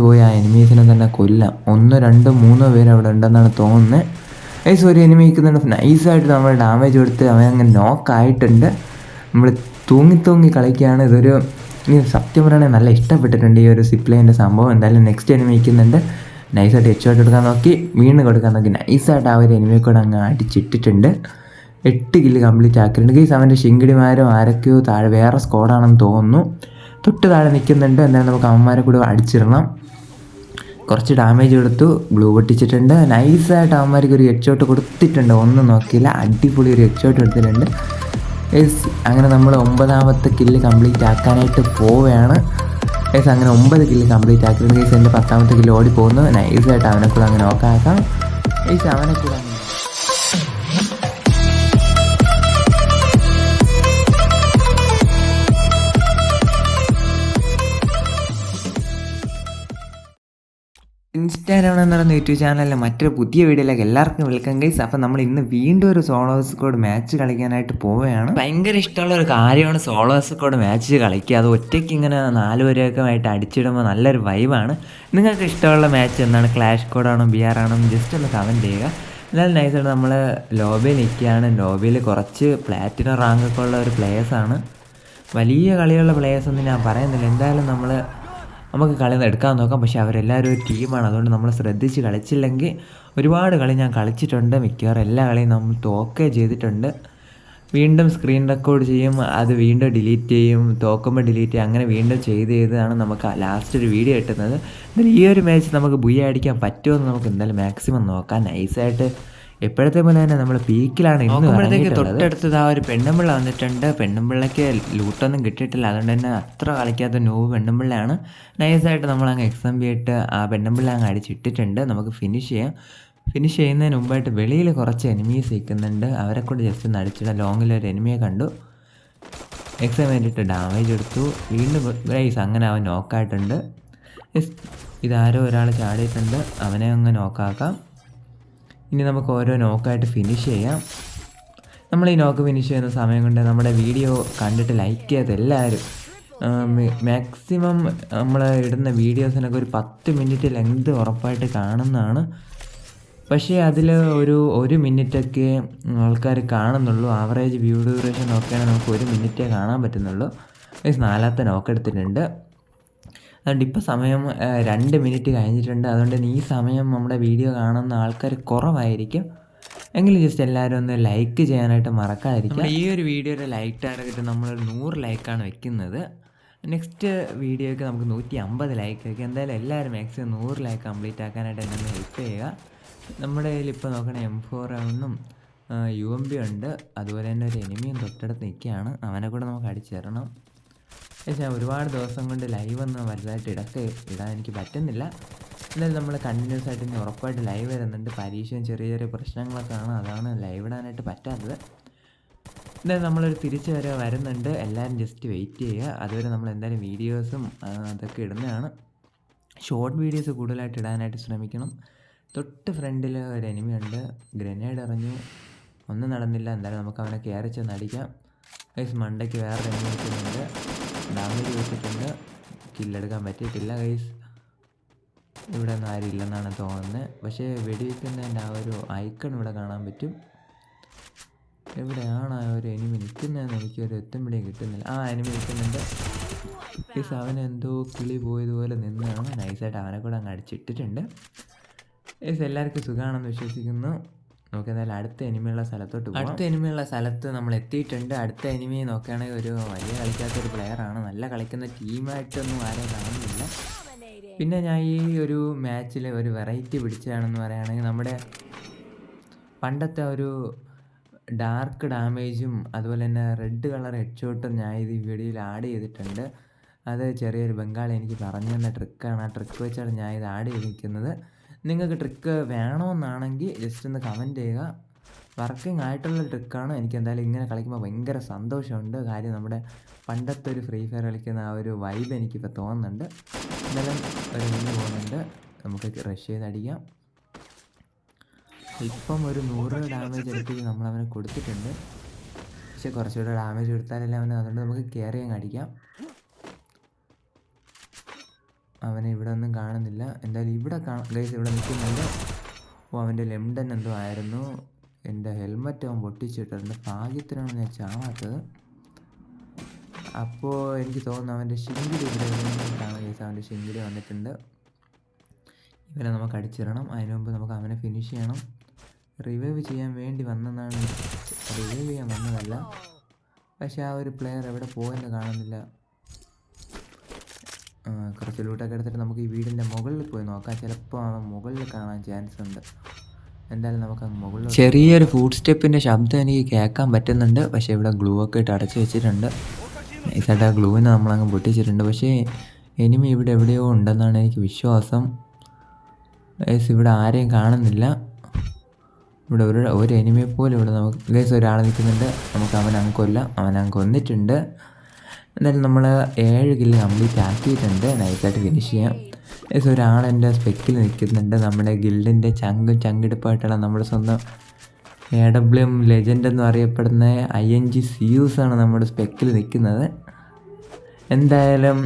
പോയി ആ എനിമീസിനെ തന്നെ കൊല്ലാം. 1 2 3 പേര് അവിടെ ഉണ്ടെന്നാണ് തോന്നുന്നത്. ഗൈസ് ഒരു എനിമി നിൽക്കുന്നുണ്ട്. നൈസായിട്ട് നമ്മൾ ഡാമേജ് കൊടുത്ത് അവൻ അങ്ങനെ നോക്കായിട്ടുണ്ട്. നമ്മൾ തൂങ്ങി കളിക്കുകയാണ്. സത്യം പറയുകയാണെങ്കിൽ നല്ല ഇഷ്ടപ്പെട്ടിട്ടുണ്ട് ഈ ഒരു സിപ്ലൈൻ്റെ സംഭവം. എന്തായാലും നെക്സ്റ്റ് എനിമി നിൽക്കുന്നുണ്ട്. നൈസായിട്ട് ഹെഡ്ഷോട്ട് എടുക്കാൻ നോക്കി, വീണ് കൊടുക്കാൻ നോക്കി. നൈസായിട്ട് ആ ഒരു എനിമിയെ കൂടെ അങ്ങ് അടിച്ചിട്ടിട്ടുണ്ട്. 8 കില്ല് കംപ്ലീറ്റ് ആക്കിയിട്ടുണ്ട്. ഗൈസ് അവൻ്റെ ശിങ്കിടിമാരും ആരൊക്കെയോ താഴെ വേറെ സ്ക്വാഡാണെന്ന് തോന്നുന്നു. തൊട്ട് താഴെ നിൽക്കുന്നുണ്ട്. എന്തായാലും നമുക്ക് അവന്മാരെ കൂടെ അടിച്ചിടണം. കുറച്ച് ഡാമേജ് കൊടുത്തു, ബ്ലൂ പൊട്ടിച്ചിട്ടുണ്ട്. നൈസായിട്ട് അവന്മാർക്ക് ഒരു ഹെഡ്ഷോട്ട് കൊടുത്തിട്ടുണ്ട്. ഒന്നും നോക്കിയില്ല, അടിപൊളി ഒരു ഹെഡ്ഷോട്ട് എടുത്തിട്ടുണ്ട്. അങ്ങനെ നമ്മൾ 9ാമത്തെ കില്ല് കംപ്ലീറ്റ് ആക്കാനായിട്ട് പോവുകയാണ്. അങ്ങനെ 9 കില്ല് കംപ്ലീറ്റ് ആക്കിയിട്ടുണ്ട്. എൻ്റെ 10ാമത്തെ കില്ല് ഓടി പോകുന്നു. നൈസായിട്ട് അവനെ കൂടെ അങ്ങനെ നോക്കാക്കാം. അവനെ കൂടെ ഇൻസ്റ്റാഗ്രാം എന്ന് പറയുന്ന യൂട്യൂബ് ചാനലിലെ മറ്റൊരു പുതിയ വീഡിയോയിലേക്ക് എല്ലാവർക്കും വെൽക്കം ഗൈസ്. അപ്പോൾ നമ്മൾ ഇന്ന് വീണ്ടും ഒരു സോളോ സ്ക്വാഡ് മാച്ച് കളിക്കാനായിട്ട് പോവുകയാണ്. ഭയങ്കര ഇഷ്ടമുള്ള ഒരു കാര്യമാണ് സോളോ സ്ക്വാഡ് മാച്ച് കളിക്കുക. അത് ഒറ്റയ്ക്ക് ഇങ്ങനെ 4 പേരൊക്കെ ആയിട്ട് അടിച്ചിടുമ്പോൾ നല്ലൊരു വൈബാണ്. നിങ്ങൾക്ക് ഇഷ്ടമുള്ള മാച്ച് എന്താണ്? ക്ലാഷ് സ്ക്വാഡാണോ BR ആണോ? ജസ്റ്റ് ഒന്ന് കമൻറ്റ് ചെയ്യുക. എന്നാലും നൈസായിട്ട് നമ്മൾ ലോബിയിൽ നിൽക്കുകയാണ്. ലോബിയിൽ കുറച്ച് പ്ലാറ്റിനം റാങ്കൊക്കെ ഉള്ള ഒരു പ്ലേയേഴ്സാണ്. വലിയ കളിയുള്ള പ്ലേയേഴ്സൊന്നും ഞാൻ പറയുന്നില്ല. എന്തായാലും നമുക്ക് കളി എടുക്കാൻ നോക്കാം. പക്ഷേ അവരെല്ലാവരും ഒരു ടീമാണ്. അതുകൊണ്ട് നമ്മൾ ശ്രദ്ധിച്ച് കളിച്ചില്ലെങ്കിൽ ഒരുപാട് കളി ഞാൻ കളിച്ചിട്ടുണ്ട്. മിക്കവാറും എല്ലാ കളിയും നമ്മൾ തോക്കുകയും ചെയ്തിട്ടുണ്ട്. വീണ്ടും സ്ക്രീൻ റെക്കോർഡ് ചെയ്യും, അത് വീണ്ടും ഡിലീറ്റ് ചെയ്യും, തോക്കുമ്പോൾ ഡിലീറ്റ് ചെയ്യും. അങ്ങനെ വീണ്ടും ചെയ്താണ് നമുക്ക് ലാസ്റ്റ് ഒരു വീഡിയോ കിട്ടുന്നത്. എന്നാലും ഈ ഒരു മാച്ച് നമുക്ക് ബുയ അടിക്കാൻ പറ്റുമോ എന്ന് നമുക്ക് എന്തായാലും മാക്സിമം നോക്കാം. നൈസായിട്ട് എപ്പോഴത്തെ പോലെ തന്നെ നമ്മൾ പീക്കിലാണ് ഇന്ന്. തൊട്ടടുത്തത് ആ ഒരു പെണ്ണുമ്പിള്ള വന്നിട്ടുണ്ട്. പെണ്ണുമ്പിള്ളയ്ക്ക് ലൂട്ടൊന്നും കിട്ടിയിട്ടില്ല. അതുകൊണ്ട് തന്നെ അത്ര കളിക്കാത്ത ന്യൂ പെണ്ണുമ്പിള്ളയാണ്. നൈസായിട്ട് നമ്മളങ്ങ് XMB ഇട്ട് ആ പെണ്ണുമ്പിള്ള അങ്ങ് അടിച്ചിട്ടിട്ടുണ്ട്. നമുക്ക് ഫിനിഷ് ചെയ്യാം. ഫിനിഷ് ചെയ്യുന്നതിന് മുമ്പായിട്ട് വെളിയിൽ കുറച്ച് എനിമീസ് നിൽക്കുന്നുണ്ട്. അവരെ കൂടെ ജസ്റ്റ് ഒന്ന് അടിച്ചിടാം. ലോങ്ങിലൊരു എനിമിയെ കണ്ടു. XMB ഇട്ട് ഡാമേജ് എടുത്തു. വീണ്ടും ഗൈസ് അങ്ങനെ അവൻ നോക്കായിട്ടുണ്ട്. ഇതാരോ ഒരാൾ ചാടിയിട്ടുണ്ട്. അവനെ അങ്ങ് നോക്കാക്കാം. ഇനി നമുക്ക് ഓരോ നോക്കായിട്ട് ഫിനിഷ് ചെയ്യാം. നമ്മൾ ഈ നോക്ക് ഫിനിഷ് ചെയ്യുന്ന സമയം കൊണ്ട് നമ്മുടെ വീഡിയോ കണ്ടിട്ട് ലൈക്ക് ചെയ്യാത്ത എല്ലാവരും മാക്സിമം നമ്മൾ ഇടുന്ന വീഡിയോസിനൊക്കെ ഒരു 10 മിനിറ്റ് ലെങ്ത് ഉറപ്പായിട്ട് കാണുന്നതാണ്. പക്ഷേ അതിൽ ഒരു മിനിറ്റൊക്കെ ആൾക്കാർ കാണുന്നുള്ളൂ. ആവറേജ് വ്യൂ ഡ്യൂറേഷൻ നോക്കുകയാണെങ്കിൽ നമുക്ക് 1 മിനിറ്റേ കാണാൻ പറ്റുന്നുള്ളൂ. 4ാമത്തെ നോക്ക് എടുത്തിട്ടുണ്ട്. അതുകൊണ്ട് ഇപ്പോൾ സമയം 2 മിനിറ്റ് കഴിഞ്ഞിട്ടുണ്ട്. അതുകൊണ്ട് തന്നെ ഈ സമയം നമ്മുടെ വീഡിയോ കാണുന്ന ആൾക്കാർ കുറവായിരിക്കും. എങ്കിലും ജസ്റ്റ് എല്ലാവരും ഒന്ന് ലൈക്ക് ചെയ്യാനായിട്ട് മറക്കാതിരിക്കും. ഈ ഒരു വീഡിയോയുടെ ലൈക്ക് ടാർഗറ്റ് നമ്മൾ 100 ലൈക്കാണ് വെക്കുന്നത്. നെക്സ്റ്റ് വീഡിയോയ്ക്ക് നമുക്ക് 150 ലൈക്ക് വയ്ക്കുക. എന്തായാലും എല്ലാവരും മാക്സിമം 100 ലൈക്ക് കംപ്ലീറ്റ് ആക്കാനായിട്ട് എന്നെ ഹെൽപ്പ് ചെയ്യുക. നമ്മുടെ കയ്യിൽ ഇപ്പോൾ നോക്കണേ M4 ഒന്നും UMP ഉണ്ട്. അതുപോലെ തന്നെ ഒരു എനിമിയും തൊട്ടടുത്ത് നിൽക്കുകയാണ്. അവനെ കൂടെ നമുക്ക് അടിച്ചു തരണം. പക്ഷേ ഒരുപാട് ദിവസം കൊണ്ട് ലൈവൊന്നും വലുതായിട്ട് ഇടാൻ എനിക്ക് പറ്റുന്നില്ല. എന്നാലും നമ്മൾ കണ്ടിന്യൂസ് ആയിട്ട് ഇനി ഉറപ്പായിട്ട് ലൈവ് വരുന്നുണ്ട്. പരീക്ഷയും ചെറിയ പ്രശ്നങ്ങളൊക്കെ ആണ്, അതാണ് ലൈവ് ഇടാനായിട്ട് പറ്റാത്തത്. എന്തായാലും നമ്മളൊരു തിരിച്ച് വരെ വരുന്നുണ്ട്. എല്ലാവരും ജസ്റ്റ് വെയിറ്റ് ചെയ്യുക. അതുവരെ നമ്മൾ എന്തായാലും വീഡിയോസും അതൊക്കെ ഇടുന്നതാണ്. ഷോർട്ട് വീഡിയോസ് കൂടുതലായിട്ട് ഇടാനായിട്ട് ശ്രമിക്കണം. തൊട്ട് ഫ്രണ്ടിൽ ഒരു എനിമി ഉണ്ട്. ഗ്രനേഡ് എറിഞ്ഞു, ഒന്നും നടന്നില്ല. എന്തായാലും നമുക്ക് അവനെ കയറി ചെന്ന് അടിക്കാം. ഗൈസ് മണ്ടയ്ക്ക് വേറെ എനിമി വെക്കുന്നുണ്ട്. ഡാമേജ് വെച്ചിട്ടുണ്ട്. കില്ലെടുക്കാൻ പറ്റിയിട്ടില്ല. ഗൈസ് ഇവിടെ ഒന്നും ആരും ഇല്ലെന്നാണ് തോന്നുന്നത്. പക്ഷേ വെടിവെക്കുന്നതിൻ്റെ ആ ഒരു ഐക്കൺ ഇവിടെ കാണാൻ പറ്റും. എവിടെയാണ് ആ ഒരു എനിമി നിൽക്കുന്നതെന്ന് എനിക്കൊരു എത്തുമ്പിടിയും കിട്ടുന്നില്ല. ആ എനിമി നിൽക്കുന്നുണ്ട്. ഗൈസ് അവനെന്തോ കിളി പോയതുപോലെ നിന്നാണ്. നൈസായിട്ട് അവനെ കൂടെ അങ്ങ് അടിച്ചിട്ടിട്ടുണ്ട്. ഗൈസ് എല്ലാവർക്കും സുഖമാണെന്ന് വിശ്വസിക്കുന്നു. നമുക്ക് എന്തായാലും അടുത്ത എനിമിയുള്ള സ്ഥലത്തോട്ട് പോകാം. അടുത്ത എനിമിയുള്ള സ്ഥലത്ത് നമ്മൾ എത്തിയിട്ടുണ്ട്. അടുത്ത എനിമി നോക്കുകയാണെങ്കിൽ ഒരു വലിയ കളിക്കാത്തൊരു പ്ലെയറാണ്. നല്ല കളിക്കുന്ന ടീമായിട്ടൊന്നും ആരെയും കാണുന്നില്ല. പിന്നെ ഞാൻ ഈ ഒരു മാച്ചിൽ ഒരു വെറൈറ്റി പിടിച്ചതാണെന്ന് പറയുകയാണെങ്കിൽ നമ്മുടെ പണ്ടത്തെ ഒരു ഡാർക്ക് ഡാമേജും അതുപോലെ തന്നെ റെഡ് കളർ ഹെഡ്ഷോട്ടും ഞാൻ ഇത് ഈ വീഡിയോയിൽ ആഡ് ചെയ്തിട്ടുണ്ട്. അത് ചെറിയൊരു ബംഗാളി എനിക്ക് പറഞ്ഞു തന്ന ട്രിക്കാണ്. ആ ട്രിക്ക് വെച്ചാണ് ഞാൻ ഇത് ആഡ് ചെയ്തിരിക്കുന്നത്. നിങ്ങൾക്ക് ട്രിക്ക് വേണമെന്നാണെങ്കിൽ ജസ്റ്റ് ഒന്ന് കമൻറ്റ് ചെയ്യുക. വർക്കിംഗ് ആയിട്ടുള്ള ട്രിക്കാണ്. എനിക്ക് എന്തായാലും ഇങ്ങനെ കളിക്കുമ്പോൾ ഭയങ്കര സന്തോഷമുണ്ട്. കാര്യം നമ്മുടെ പണ്ടത്തെ ഒരു ഫ്രീ ഫയർ കളിക്കുന്ന ആ ഒരു വൈബ് എനിക്കിപ്പോൾ തോന്നുന്നുണ്ട്. എന്തായാലും ഒരു മുന്നിൽ പോകുന്നുണ്ട്. നമുക്ക് റഷ് ചെയ്ത് അടിക്കാം. ഇപ്പം ഒരു 100 ഡാമേജ് എടുത്തിട്ട് നമ്മളവനെ കൊടുത്തിട്ടുണ്ട്. പക്ഷേ കുറച്ചുകൂടെ ഡാമേജ് കൊടുത്താലല്ലേ അവന്, അതുകൊണ്ട് നമുക്ക് കയറി അങ്ങ് അടിക്കാം. അവനെ ഇവിടെ ഒന്നും കാണുന്നില്ല. എന്തായാലും ഇവിടെ ഗൈസ് ഇവിടെ നിൽക്കുന്നുണ്ട്. അവൻ്റെ ലെംഡൻ എന്തോ ആയിരുന്നു. എൻ്റെ ഹെൽമറ്റ് അവൻ പൊട്ടിച്ചിട്ടുണ്ട്. ഭാഗ്യത്തിനാണ് ഞാൻ ചാവാത്തത്. അപ്പോൾ എനിക്ക് തോന്നുന്നു അവൻ്റെ ശിങ്കിടി ഇവിടെ കാണാൻ ഗൈസ്. അവൻ്റെ ശിങ്കിടി വന്നിട്ടുണ്ട്. ഇവരെ നമുക്ക് അടിച്ചിടണം. അതിന് മുമ്പ് നമുക്ക് അവനെ ഫിനിഷ് ചെയ്യണം. റിവൈവ് ചെയ്യാൻ വേണ്ടി വന്നതാണ്. റിവൈവ് ചെയ്യാൻ വന്നതല്ല. പക്ഷേ ആ ഒരു പ്ലെയർ എവിടെ പോയെന്ന് കാണുന്നില്ല. കുറച്ച് ലൂട്ടൊക്കെ എടുത്തിട്ട് നമുക്ക് ഈ വീടിൻ്റെ മുകളിൽ പോയി നോക്കാം. ചിലപ്പോൾ അവൻ മുകളിൽ കാണാൻ ചാൻസ് ഉണ്ട്. എന്തായാലും നമുക്ക് മുകളിൽ ചെറിയൊരു ഫുഡ് സ്റ്റെപ്പിൻ്റെ ശബ്ദം എനിക്ക് കേൾക്കാൻ പറ്റുന്നുണ്ട്. പക്ഷേ ഇവിടെ ഗ്ലൂ ഒക്കെ ഇട്ട് അടച്ചു വെച്ചിട്ടുണ്ട്. നൈസായിട്ട് ആ ഗ്ലൂവിനെ നമ്മളങ്ങ് പൊട്ടിച്ചിട്ടുണ്ട്. പക്ഷേ എനിമി ഇവിടെ എവിടെയോ ഉണ്ടെന്നാണ് എനിക്ക് വിശ്വാസം. ഇവിടെ ആരെയും കാണുന്നില്ല. ഇവിടെ ഒരു എനിമിയെ പോലും ഇവിടെ നമുക്ക് ഒരാൾ നിൽക്കുന്നുണ്ട്. നമുക്ക് അവനങ്ങ് കൊല്ലാം. അവനങ്ങ് കൊന്നിട്ടുണ്ട്. എന്തായാലും നമ്മൾ 7 കില്ല് കംപ്ലീറ്റ് ആക്കിയിട്ടുണ്ട്. നൈസായിട്ട് ഫിനിഷ് ചെയ്യാം. ഒരാളെൻ്റെ സ്പെക്കിൽ നിൽക്കുന്നുണ്ട്. നമ്മുടെ ഗിൽഡിൻ്റെ ചങ്കിടിപ്പായിട്ടുള്ള നമ്മുടെ സ്വന്തം AWM ലെജൻഡ് എന്ന് അറിയപ്പെടുന്ന ING സിയൂസാണ് നമ്മുടെ സ്പെക്കിൽ നിൽക്കുന്നത്. എന്തായാലും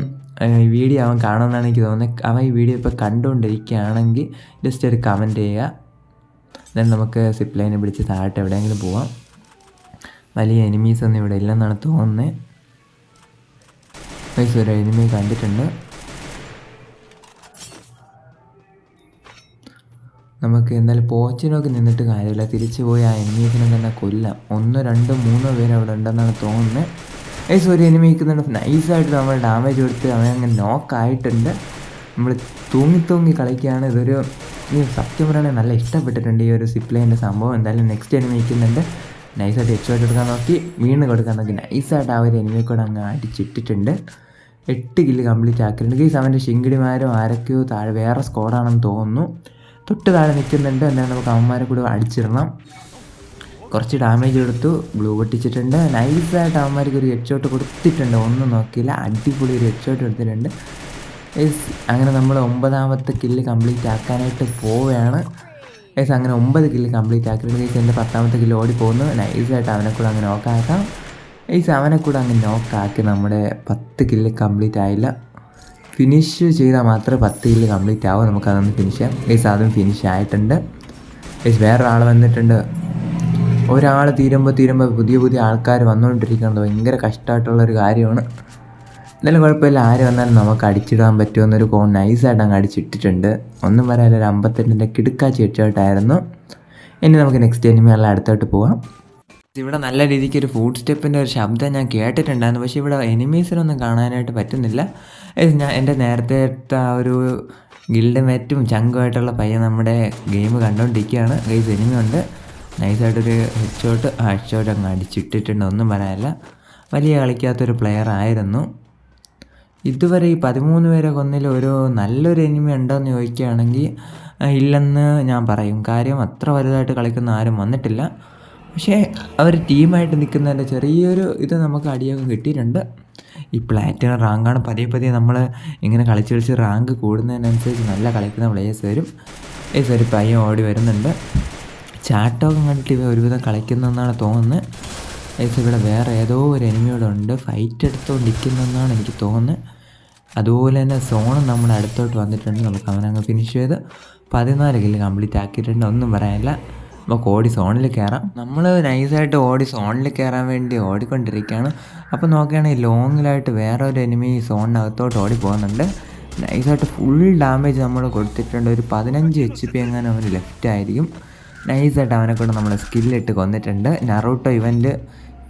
ഈ വീഡിയോ അവൻ കാണുമെന്നാണ് എനിക്ക് തോന്നുന്നത്. അവൻ ഈ വീഡിയോ ഇപ്പോൾ കണ്ടുകൊണ്ടിരിക്കുകയാണെങ്കിൽ ജസ്റ്റ് ഒരു കമൻറ്റ് ചെയ്യുക. then നമുക്ക് സിപ്പ് ലൈനെ പിടിച്ച് താഴോട്ട് എവിടെയെങ്കിലും പോവാം. വലിയ എനിമീസൊന്നും ഇവിടെ ഇല്ലെന്നാണ് തോന്നുന്നത്. ഒരു എനിമി കണ്ടിട്ടുണ്ട്. നമുക്ക് എന്തായാലും പോച്ചിനൊക്കെ നിന്നിട്ട് കാര്യമില്ല. തിരിച്ചു പോയി ആ എനിമീസിനെ തന്നെ കൊല്ലാം. 1 2 3 പേര് അവിടെ ഉണ്ടെന്നാണ് തോന്നുന്നത്. ഒരു എനിമി നിൽക്കുന്നുണ്ട്. നൈസായിട്ട് നമ്മൾ ഡാമേജ് കൊടുത്ത് അവൻ അങ്ങനെ നോക്കായിട്ടുണ്ട്. നമ്മൾ തൂങ്ങി കളിക്കുകയാണ്. സത്യം പറയുകയാണെങ്കിൽ നല്ല ഇഷ്ടപ്പെട്ടിട്ടുണ്ട് ഈ ഒരു സിപ്പ് ലൈൻ്റെ സംഭവം. എന്തായാലും നെക്സ്റ്റ് എനിമി നിൽക്കുന്നുണ്ട്. നൈസായിട്ട് ഹെഡ്ഷോട്ട് എടുക്കാൻ നോക്കി, വീണ് കൊടുക്കാൻ നോക്കി. നൈസായിട്ട് ആ ഒരു എനിമിയെ കൂടെ അങ്ങ് അടിച്ചിട്ടിട്ടുണ്ട്. 8 കില്ല് കംപ്ലീറ്റ് ആക്കിയിട്ടുണ്ട്. ഗൈസ് അവൻ്റെ ശിങ്കിടിമാരോ ആരൊക്കെയോ താഴെ വേറെ സ്ക്വാഡാണെന്ന് തോന്നുന്നു. തൊട്ട് താഴെ നിൽക്കുന്നുണ്ട്. എന്തായാലും നമുക്ക് അവന്മാരെ കൂടെ അടിച്ചിടണം. കുറച്ച് ഡാമേജ് കൊടുത്തു, ഗ്ലൂ പൊട്ടിച്ചിട്ടുണ്ട്. നൈസായിട്ട് അവന്മാർക്ക് ഒരു ഹെഡ്ഷോട്ട് കൊടുത്തിട്ടുണ്ട്. ഒന്നും നോക്കിയില്ല, അടിപൊളി ഒരു ഹെഡ്ഷോട്ട് എടുത്തിട്ടുണ്ട്. അങ്ങനെ നമ്മൾ 9ാമത്തെ കില്ല് കംപ്ലീറ്റ് ആക്കാനായിട്ട് പോവുകയാണ്. അങ്ങനെ 9 കില്ല് കംപ്ലീറ്റ് ആക്കിയിട്ടുണ്ട്. എൻ്റെ 10ാമത്തെ കില്ല് ഓടി പോകുന്നു. നൈസായിട്ട് അവനെ കൂടെ അങ്ങനെ നോക്കാക്കാം. അവനെ കൂടെ അങ്ങ് നോക്കാക്കി നമ്മുടെ 10 കില്ല് കംപ്ലീറ്റ് ആയില്ല. ഫിനിഷ് ചെയ്താൽ മാത്രമേ 10 കില്ല് കംപ്ലീറ്റ് ആവും. നമുക്കതൊന്ന് ഫിനിഷ് ചെയ്യാം. അതും ഫിനിഷ് ആയിട്ടുണ്ട്. വേറൊരാൾ വന്നിട്ടുണ്ട്. ഒരാൾ തീരുമ്പോൾ പുതിയ ആൾക്കാർ വന്നുകൊണ്ടിരിക്കുന്നത് ഭയങ്കര കഷ്ടമായിട്ടുള്ളൊരു കാര്യമാണ്. എന്നാലും കുഴപ്പമില്ല, ആര് വന്നാലും നമുക്ക് അടിച്ചിടാൻ പറ്റുമെന്നൊരു നൈസായിട്ട് അങ്ങ് അടിച്ചിട്ടിട്ടുണ്ട്. ഒന്നും പറയാനില്ല, ഒരു 58ൻ്റെ കിടുക്കാച്ചി ഹെഡ്ഷോട്ടായിരുന്നു. ഇനി നമുക്ക് നെക്സ്റ്റ് എനിമിയുള്ള അടുത്തോട്ട് പോവാം. ഇവിടെ നല്ല രീതിക്ക് ഒരു ഫുഡ് സ്റ്റെപ്പിൻ്റെ ഒരു ശബ്ദം ഞാൻ കേട്ടിട്ടുണ്ടായിരുന്നു. പക്ഷേ ഇവിടെ എനിമീസിനൊന്നും കാണാനായിട്ട് പറ്റുന്നില്ല. എൻ്റെ നേരത്തെ ആ ഒരു ഗിൽഡ് മേറ്റും ചങ്കുമായിട്ടുള്ള പയ്യൻ നമ്മുടെ ഗെയിം കണ്ടുകൊണ്ടിരിക്കുകയാണ്. ഗൈസ് എനിമി ഉണ്ട്. നൈസായിട്ടൊരു ഹെഡ്ഷോട്ട് അങ്ങ് അടിച്ചിട്ടിട്ടുണ്ട്. ഒന്നും പറയാനില്ല, വലിയ കളിക്കാത്തൊരു പ്ലെയർ ആയിരുന്നു. ഇതുവരെ ഈ 13 പേരെ കൊന്നിൽ ഒരു നല്ലൊരു എനിമി ഉണ്ടോയെന്ന് ചോദിക്കുകയാണെങ്കിൽ ഇല്ലെന്ന് ഞാൻ പറയും. കാര്യം അത്ര വലുതായിട്ട് കളിക്കുന്ന ആരും വന്നിട്ടില്ല. പക്ഷേ അവർ ടീമായിട്ട് നിൽക്കുന്നതിൻ്റെ ചെറിയൊരു ഇത് നമുക്ക് അടിയൊക്കെ കിട്ടിയിട്ടുണ്ട്. ഈ പ്ലാറ്റിനം റാങ്കാണ്. പതിയെ നമ്മൾ ഇങ്ങനെ കളിച്ച് റാങ്ക് കൂടുന്നതിനനുസരിച്ച് നല്ല കളിക്കുന്ന പ്ലേയേഴ്സ് വരും. ഒരു പയ്യൻ ഓടി വരുന്നുണ്ട്. ചാട്ടമൊക്കെ കണ്ടിട്ട് ഇവ ഒരുവിധം കളിക്കുന്നതെന്നാണ് തോന്നുന്നത്. ഇവിടെ വേറെ ഏതോ ഒരു എനിമിയോടെ ഉണ്ട്, ഫൈറ്റ് എടുത്തുകൊണ്ടിരിക്കുന്നതെന്നാണ് എനിക്ക് തോന്നുന്നത്. അതുപോലെ തന്നെ സോണും നമ്മുടെ അടുത്തോട്ട് വന്നിട്ടുണ്ട്. നമുക്ക് അവനങ്ങ് ഫിനിഷ് ചെയ്ത് 14 കില്ല് കംപ്ലീറ്റ് ആക്കിയിട്ടുണ്ട്. ഒന്നും പറയാനില്ല. നമുക്ക് ഓടി സോണിൽ കയറാം. നമ്മൾ നൈസായിട്ട് ഓടി സോണിൽ കയറാൻ വേണ്ടി ഓടിക്കൊണ്ടിരിക്കുകയാണ്. അപ്പോൾ നോക്കുകയാണെങ്കിൽ ലോങ്ങിലായിട്ട് വേറെ ഒരു എനിമി സോണിനകത്തോട്ട് ഓടി പോകുന്നുണ്ട്. നൈസായിട്ട് ഫുൾ ഡാമേജ് നമ്മൾ കൊടുത്തിട്ടുണ്ട്. ഒരു 15 HP എങ്ങാനും അവന് ലെഫ്റ്റ് ആയിരിക്കും. നൈസായിട്ട് അവനെ കൊണ്ട് നമ്മൾ സ്കില്ലിട്ട് കൊന്നിട്ടുണ്ട്. Naruto event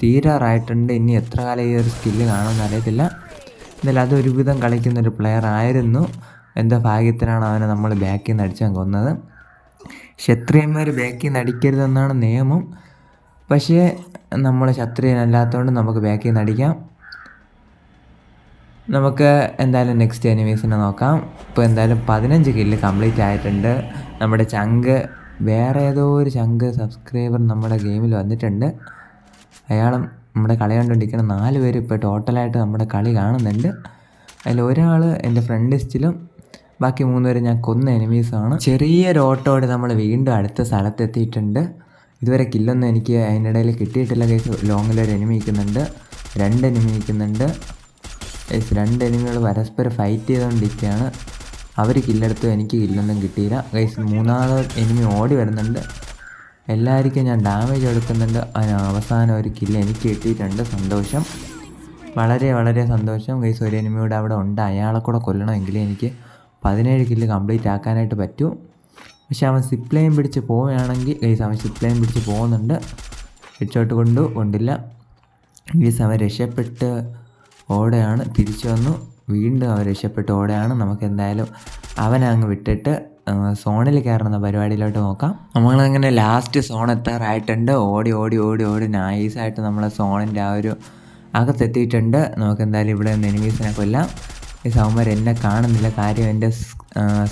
തീരാറായിട്ടുണ്ട്. ഇനി എത്ര കാലം ഈ ഒരു സ്കില്ല് കാണുമെന്ന് അറിയത്തില്ല. എന്നാലും അതൊരുവിധം കളിക്കുന്നൊരു പ്ലെയർ ആയിരുന്നു. എന്താ ഭാഗ്യത്തിനാണ് അവനെ നമ്മൾ ബാക്കിൽ നിന്ന് അടിച്ചാൽ കൊന്നത്. ക്ഷത്രിയന്മാർ ബാക്കിൽ നിന്ന് അടിക്കരുതെന്നാണ് നിയമം. പക്ഷേ നമ്മൾ ക്ഷത്രിയനല്ലാത്തതുകൊണ്ട് നമുക്ക് ബാക്കിൽ നിന്ന് അടിക്കാം. നമുക്ക് എന്തായാലും നെക്സ്റ്റ് എനിമീസിനെ നോക്കാം. ഇപ്പോൾ എന്തായാലും 15 കില്ല് കംപ്ലീറ്റ് ആയിട്ടുണ്ട്. നമ്മുടെ ചങ്ക് വേറെ ഏതോ ഒരു ചങ്ക് സബ്സ്ക്രൈബർ നമ്മുടെ ഗെയിമിൽ വന്നിട്ടുണ്ട്. അയാളും നമ്മുടെ കളി കണ്ടുകൊണ്ടിരിക്കുന്ന 4 പേര് ഇപ്പോൾ ടോട്ടലായിട്ട് നമ്മുടെ കളി കാണുന്നുണ്ട്. അതിൽ ഒരാൾ എൻ്റെ ഫ്രണ്ട് ലിസ്റ്റിലും ബാക്കി 3 പേര് ഞാൻ കൊന്ന എനിമീസാണ്. ചെറിയൊരു ഓട്ടോടെ നമ്മൾ വീണ്ടും അടുത്ത സ്ഥലത്തെത്തിയിട്ടുണ്ട്. ഇതുവരെ കില്ലൊന്നും എനിക്ക് അതിനിടയിൽ കിട്ടിയിട്ടില്ല. കേസ് ലോങ്ങിലൊരു എനിമി നിൽക്കുന്നുണ്ട്, 2 എനിമി നിൽക്കുന്നുണ്ട്. 2 എനിമികൾ പരസ്പരം ഫൈറ്റ് ചെയ്തുകൊണ്ടിരിക്കുകയാണ്. അവർ കില്ലെടുത്തു, എനിക്ക് കില്ലൊന്നും കിട്ടിയില്ല ഗൈസ്. മൂന്നാമത് എനിമി ഓടി വരുന്നുണ്ട്, എല്ലാവർക്കും ഞാൻ ഡാമേജ് എടുക്കുന്നുണ്ട്. അവസാനം ഒരു കില്ല് എനിക്ക് കിട്ടിയിട്ടുണ്ട്, സന്തോഷം, വളരെ വളരെ സന്തോഷം ഗൈസ്. ഒരു എനിമിയുടെ അവിടെ ഉണ്ട്, അയാളെ കൂടെ കൊല്ലണമെങ്കിൽ എനിക്ക് 17 കില്ല് കംപ്ലീറ്റ് ആക്കാനായിട്ട് പറ്റൂ. പക്ഷെ അവൻ സിപ്പ് ലൈൻ പിടിച്ച് പോവുകയാണെങ്കിൽ ഗൈസ്, അവൻ സിപ്പ് ലൈൻ പിടിച്ച് പോകുന്നുണ്ട്, ഹെഡ്ഷോട്ട് കൊണ്ടില്ല ഗൈസ്. അവൻ രക്ഷപ്പെട്ട് ഓടെയാണ്, തിരിച്ചു വന്നു, വീണ്ടും അവൻ രക്ഷപ്പെട്ട് ഓടെയാണ്. നമുക്ക് എന്തായാലും അവനെ അങ്ങ് വിട്ടിട്ട് സോണിൽ കയറുന്ന പരിപാടിയിലോട്ട് നോക്കാം. നമ്മളങ്ങനെ ലാസ്റ്റ് സോൺ എത്താറായിട്ടുണ്ട്. ഓടി ഓടി ഓടി ഓടി നൈസായിട്ട് നമ്മൾ സോണിൻ്റെ ആ ഒരു അകത്തെത്തിയിട്ടുണ്ട്. നമുക്ക് എന്തായാലും ഇവിടെ നിന്ന് എനിമീസിനെ കൊല്ലാം. ഈ അവന്മാർ എന്നെ കാണുന്നില്ല, കാര്യം എൻ്റെ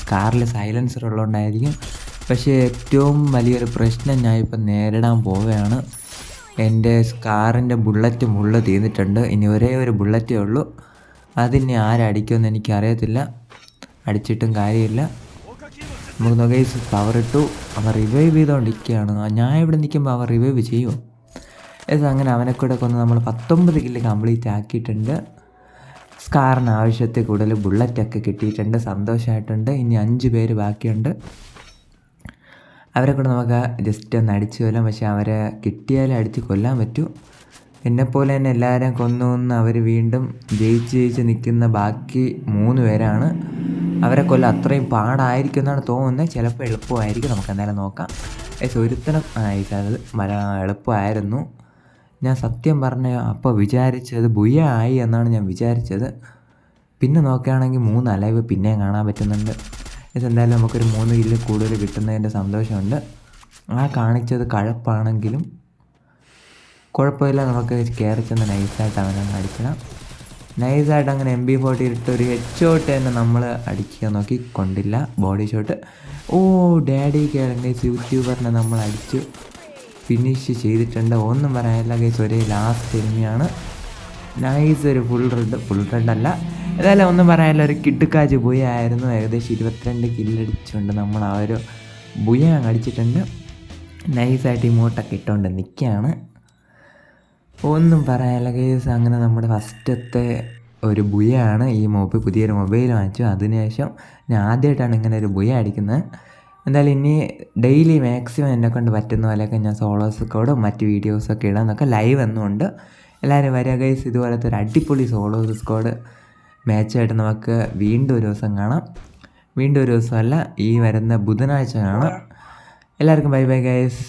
സ്കാറിൽ സൈലൻസർ ഉള്ളതുകൊണ്ടായിരിക്കും. പക്ഷേ ഏറ്റവും വലിയൊരു പ്രശ്നം ഞാൻ ഇപ്പം നേരിടാൻ പോവുകയാണ്. എൻ്റെ സ്കാറിൻ്റെ ബുള്ളറ്റ് മുള്ള് തീർന്നിട്ടുണ്ട്. ഇനി ഒരേ ഒരു ബുള്ളറ്റേ ഉള്ളൂ, അതിനെ ആരടിക്കുമെന്ന് എനിക്കറിയത്തില്ല, അടിച്ചിട്ടും കാര്യമില്ല. നമുക്ക് നോക്കേസ് പവർ ഇട്ടു, അവൻ റിവൈവ് ചെയ്തുകൊണ്ടിരിക്കുകയാണ്. ഞാൻ ഇവിടെ നിൽക്കുമ്പോൾ അവൻ റിവൈവ് ചെയ്യുമോ? അങ്ങനെ അവനെ കൂടെ കൊന്ന് നമ്മൾ 19 കില്ല് കംപ്ലീറ്റ് ആക്കിയിട്ടുണ്ട്. സ്കാറിന് ആവശ്യത്തിൽ കൂടുതൽ ബുള്ളറ്റൊക്കെ കിട്ടിയിട്ടുണ്ട്, സന്തോഷമായിട്ടുണ്ട്. ഇനി 5 പേര് ബാക്കിയുണ്ട്, അവരെ കൂടെ നമുക്ക് ജസ്റ്റ് ഒന്ന് അടിച്ച് കൊല്ലാം. പക്ഷേ അവരെ കിട്ടിയാലേ അടിച്ച് കൊല്ലാൻ പറ്റൂ. എന്നെപ്പോലെ തന്നെ എല്ലാവരെയും കൊന്നു അവർ വീണ്ടും ജയിച്ച് നിൽക്കുന്ന ബാക്കി 3 പേരാണ്. അവരെ കൊല്ലം അത്രയും പാടായിരിക്കും എന്നാണ് തോന്നുന്നത്, ചിലപ്പോൾ എളുപ്പമായിരിക്കും, നമുക്ക് എന്തായാലും നോക്കാം. ഒരുത്തനം അത് എളുപ്പമായിരുന്നു. ഞാൻ സത്യം പറഞ്ഞ അപ്പോൾ വിചാരിച്ചത് ബുയ ആയി എന്നാണ് ഞാൻ വിചാരിച്ചത്. പിന്നെ നോക്കുകയാണെങ്കിൽ 3 അലൈവ് പിന്നെയും കാണാൻ പറ്റുന്നുണ്ട്. എന്തായാലും നമുക്കൊരു 3 കില്ല് കൂടുതൽ കിട്ടുന്നതിൻ്റെ സന്തോഷമുണ്ട്. ആ കാണിച്ചത് കഴപ്പാണെങ്കിലും കുഴപ്പമില്ല, നമുക്ക് കയറി ചെന്ന് നൈസായിട്ട് അവനങ്ങ് അടിക്കണം. നൈസായിട്ട് അങ്ങനെ MP40 ഇട്ട് ഒരു ഹെഡ്ഷോട്ട് തന്നെ നമ്മൾ അടിക്കുക നോക്കി, കൊണ്ടില്ല, ബോഡി ഷോട്ട്. ഡാഡി ഗൈസ്, യൂട്യൂബറിനെ നമ്മൾ അടിച്ചു ഫിനിഷ് ചെയ്തിട്ടുണ്ട്. ഒന്നും പറയാനില്ല ഗൈസ്, ഒരേ ലാസ്റ്റ് എനിമിയാണ്. നൈസ് ഒരു ഫുൾ റെഡ് അല്ല, ഏതായാലും ഒന്നും പറയാനില്ല, ഒരു കിടുക്കാച്ച് ബുയ ആയിരുന്നു. ഏകദേശം 22 കില്ലടിച്ചുകൊണ്ട് നമ്മൾ ആ ഒരു ബുയ അടിച്ചിട്ടുണ്ട്. നൈസായിട്ട് ഇമോട്ടൊക്കെ ഇട്ടുകൊണ്ട് നിൽക്കുകയാണ്. ഒന്നും പറയാനില്ല ഗൈസ്, അങ്ങനെ നമ്മുടെ ഫസ്റ്റത്തെ ഒരു ബുയാണ് ഈ പുതിയൊരു മൊബൈൽ വാങ്ങിച്ചു. അതിനുശേഷം ഞാൻ ആദ്യമായിട്ടാണ് ഇങ്ങനെ ഒരു ബുയ അടിക്കുന്നത്. എന്തായാലും ഇനി ഡെയിലി മാക്സിമം എന്നെക്കൊണ്ട് പറ്റുന്ന പോലെയൊക്കെ ഞാൻ സോളോസ് കോഡും മറ്റ് വീഡിയോസൊക്കെ ഇടാമെന്നൊക്കെ ലൈവ് എന്നുമുണ്ട്. എല്ലാവരും വരിക ഗൈസ്, ഇതുപോലത്തെ ഒരു അടിപൊളി സോളോസ് സ്ക്വാഡ് മാച്ചായിട്ട് നമുക്ക് വീണ്ടും ഒരു ദിവസം കാണാം. വീണ്ടും ഒരു ദിവസമല്ല, ഈ വരുന്ന ബുധനാഴ്ച കാണാം. എല്ലാവർക്കും ബൈ ബൈ ഗൈസ്.